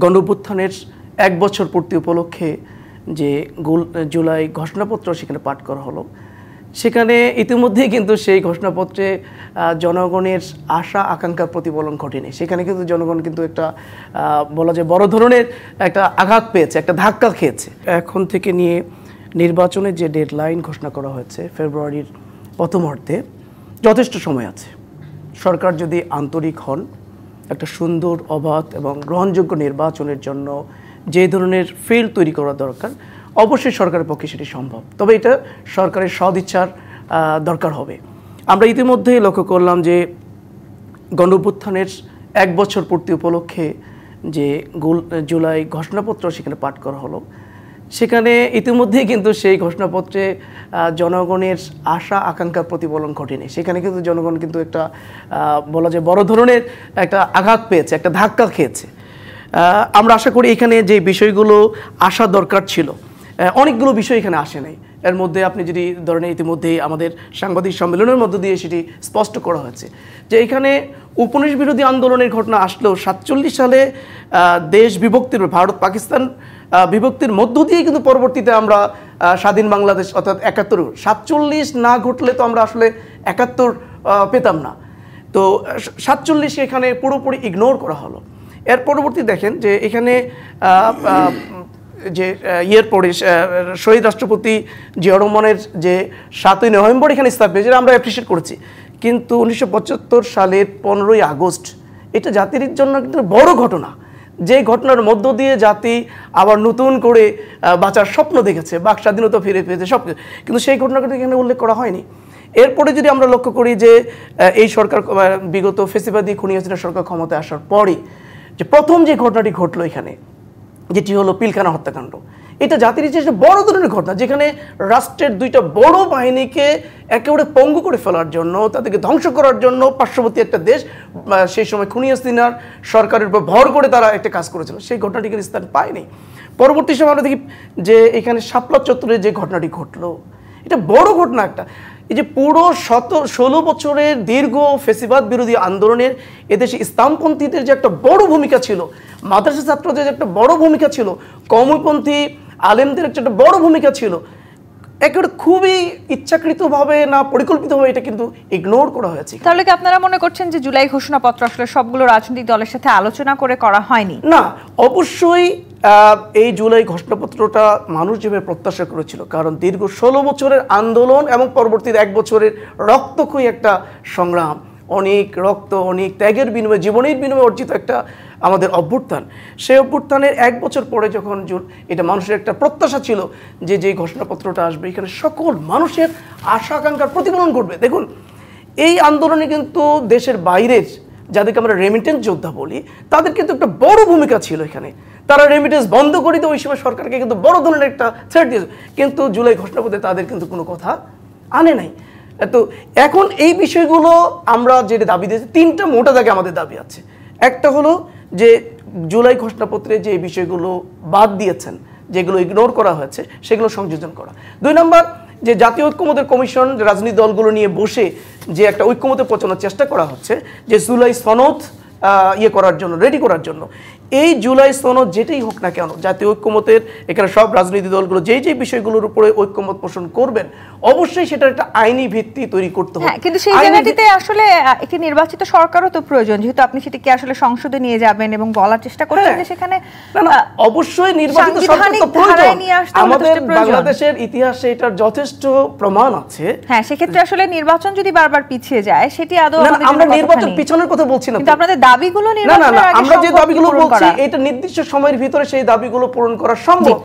গণঅভ্যুত্থানের ১ বছর পূর্তি উপলক্ষে যে জুলাই ঘোষণাপত্র সেখানে পাঠ করা হলো, সেখানে ইতিমধ্যেই কিন্তু সেই ঘোষণাপত্রে জনগণের আশা আকাঙ্ক্ষার প্রতিফলন ঘটেনি। সেখানে কিন্তু জনগণ কিন্তু একটা বলা যায় বড় ধরনের একটা আঘাত পেয়েছে, একটা ধাক্কা খেয়েছে। এখন থেকে নিয়ে নির্বাচনের যে ডেডলাইন ঘোষণা করা হয়েছে ফেব্রুয়ারির প্রথমার্ধে, যথেষ্ট সময় আছে। সরকার যদি আন্তরিক হন, একটা সুন্দর, অবাধ এবং গ্রহণযোগ্য নির্বাচনের জন্য যে ধরনের ফিল্ড তৈরি করা দরকার, অবশ্যই সরকারের পক্ষে সেটি সম্ভব। তবে এটা সরকারের সদিচ্ছার দরকার হবে। আমরা ইতিমধ্যেই লক্ষ্য করলাম যে গণঅভ্যুত্থানের ১ বছর পূর্তি উপলক্ষে যে জুলাই ঘোষণাপত্র সেখানে পাঠ করা হলো, সেখানে ইতিমধ্যেই কিন্তু সেই ঘোষণাপত্রে জনগণের আশা আকাঙ্ক্ষার প্রতিফলন ঘটেনি। সেখানে কিন্তু জনগণ কিন্তু একটা বলা যায় বড় ধরনের একটা আঘাত পেয়েছে, একটা ধাক্কা খেয়েছে। আমরা আশা করি এখানে যে বিষয়গুলো আসা দরকার ছিল, অনেকগুলো বিষয় এখানে আসে নাই। এর মধ্যে আপনি যদি ধরেন, ইতিমধ্যেই আমাদের সাংবাদিক সম্মেলনের মধ্য দিয়ে সেটি স্পষ্ট করা হয়েছে যে এখানে উপনিবেশ বিরোধী আন্দোলনের ঘটনা আসলেও 47 সালে দেশ বিভক্তির, ভারত পাকিস্তান বিভক্তির মধ্য দিয়ে কিন্তু পরবর্তীতে আমরা স্বাধীন বাংলাদেশ অর্থাৎ ৭১, 47 না ঘটলে তো আমরা আসলে ৭১ পেতাম না। তো 47 এখানে পুরোপুরি ইগনোর করা হলো। এর পরবর্তী দেখেন যে এখানে যে ইয়ের পরে শহীদ রাষ্ট্রপতি জিয়া রহমানের যে ৭ই নভেম্বর এখানে স্থাপন, যেটা আমরা অ্যাপ্রিসিয়েট করেছি, কিন্তু ১৯৭৫ সালের ১৫ই আগস্ট এটা জাতির জন্য কিন্তু বড় ঘটনা। যে ঘটনার মধ্য দিয়ে জাতি আবার নতুন করে বাঁচার স্বপ্ন দেখেছে, বাক স্বাধীনতা ফিরে পেয়েছে, সব কিছু, কিন্তু সেই ঘটনাটা এখানে উল্লেখ করা হয়নি। এরপরে যদি আমরা লক্ষ্য করি যে এই সরকার বিগত ফেসিবাদী খুনি হাসিনা সরকার ক্ষমতায় আসার পরই যে প্রথম যে ঘটনাটি ঘটলো এখানে, যেটি হলো পিলখানা হত্যাকাণ্ড, এটা জাতির ইতিহাসে বড় ধরনের ঘটনা, যেখানে রাষ্ট্রের দুইটা বড় বাহিনীকে একেবারে পঙ্গু করে ফেলার জন্য, তাদেরকে ধ্বংস করার জন্য পার্শ্ববর্তী একটা দেশ সেই সময় খুনি হাসিনার সরকারের উপর ভর করে তারা একটা কাজ করেছিল, সেই ঘটনাটিকে স্থান পায়নি। পরবর্তী সময় আমরা দেখি যে এখানে শাপলা চত্বরে যে ঘটনাটি ঘটলো, এটা বড় ঘটনা একটা। এই যে পুরো 16 বছরের দীর্ঘ ফেসিবাদ বিরোধী আন্দোলনের এদেশে ইসলামপন্থীদের যে একটা বড় ভূমিকা ছিল, মাদ্রাসা ছাত্রদের যে একটা বড় ভূমিকা ছিল, কওমিপন্থী আলেমদের একটা বড় ভূমিকা ছিল, একেবারে খুবই ইচ্ছাকৃতভাবে না পরিকল্পিতভাবে এটা কিন্তু ইগনোর করা হয়েছে। তাহলে কি আপনারা মনে করছেন যে জুলাই ঘোষণাপত্র আসলে সবগুলো রাজনৈতিক দলের সাথে আলোচনা করে করা হয়নি? না, অবশ্যই এই জুলাই ঘোষণাপত্রটা মানুষ যেভাবে প্রত্যাশা করেছিল, কারণ দীর্ঘ 16 বছরের আন্দোলন এবং পরবর্তীতে 1 বছরের রক্তক্ষয়ী একটা সংগ্রাম, অনেক রক্ত, অনেক ত্যাগের বিনিময়ে, জীবনের বিনিময়ে অর্জিত একটা আমাদের অভ্যুত্থান, সেই অভ্যুত্থানের 1 বছর পরে যখন এটা মানুষের একটা প্রত্যাশা ছিল যে যে ঘোষণাপত্রটা আসবে এখানে সকল মানুষের আশা আকাঙ্ক্ষার প্রতিফলন ঘটবে। দেখুন, এই আন্দোলনে কিন্তু দেশের বাইরের যাদেরকে আমরা রেমিটেন্স যোদ্ধা বলি, তাদের কিন্তু একটা বড় ভূমিকা ছিল এখানে। তারা রেমিটেন্স বন্ধ করে দিয়ে ওই সময় সরকারকে কিন্তু বড় ধরনের একটা থ্রেট দিয়েছে, কিন্তু জুলাই ঘোষণাপত্রে তাদের কিন্তু কোনো কথা আনে নাই। তো এখন এই বিষয়গুলো আমরা যেটা দাবি দিয়েছি, 3টা মোটা দাগে আমাদের দাবি আছে। একটা হলো যে জুলাই ঘোষণাপত্রে যে বিষয়গুলো বাদ দিয়েছেন, যেগুলো ইগনোর করা হয়েছে, সেগুলো সংযোজন করা। 2 নম্বর, যে জাতীয় ঐক্যমত্যের কমিশন রাজনৈতিক দলগুলো নিয়ে বসে যে একটা ঐক্যমত্যে পৌঁছানোর চেষ্টা করা হচ্ছে, যে জুলাই সনদ করার জন্য, রেডি করার জন্য, এই জুলাই সনদ যেটাই হোক না কেন, জাতীয় ঐক্যমতের এখানে সব রাজনৈতিক দলগুলো যেই যেই বিষয়গুলোর উপরে ঐক্যমত পোষণ করবেন, অবশ্যই সেটার একটা আইনি ভিত্তি তৈরি করতে হবে। কিন্তু সেই জায়গাটিতে আসলে একটি নির্বাচিত সরকারও তো প্রয়োজন, যেহেতু আপনি সেটাকে আসলে সংসদে নিয়ে যাবেন এবং বলার চেষ্টা করছেন যে সেখানে অবশ্যই নির্বাচিত সরকার তো প্রয়োজন। আমাদের বাংলাদেশের ইতিহাসে এটার যথেষ্ট প্রমাণ আছে। হ্যাঁ, সেক্ষেত্রে আসলে নির্বাচন যদি বারবার পিছিয়ে যায়, সেটি আদৌ আমরা নির্বাচন পিছনের কথা বলছি না, কিন্তু আপনাদের দাবিগুলো নির্বাচনের আগে আমরা যে দাবিগুলো বলছি, এটা নির্দিষ্ট সময়ের ভিতরে সেই দাবিগুলো পূরণ করা সম্ভব।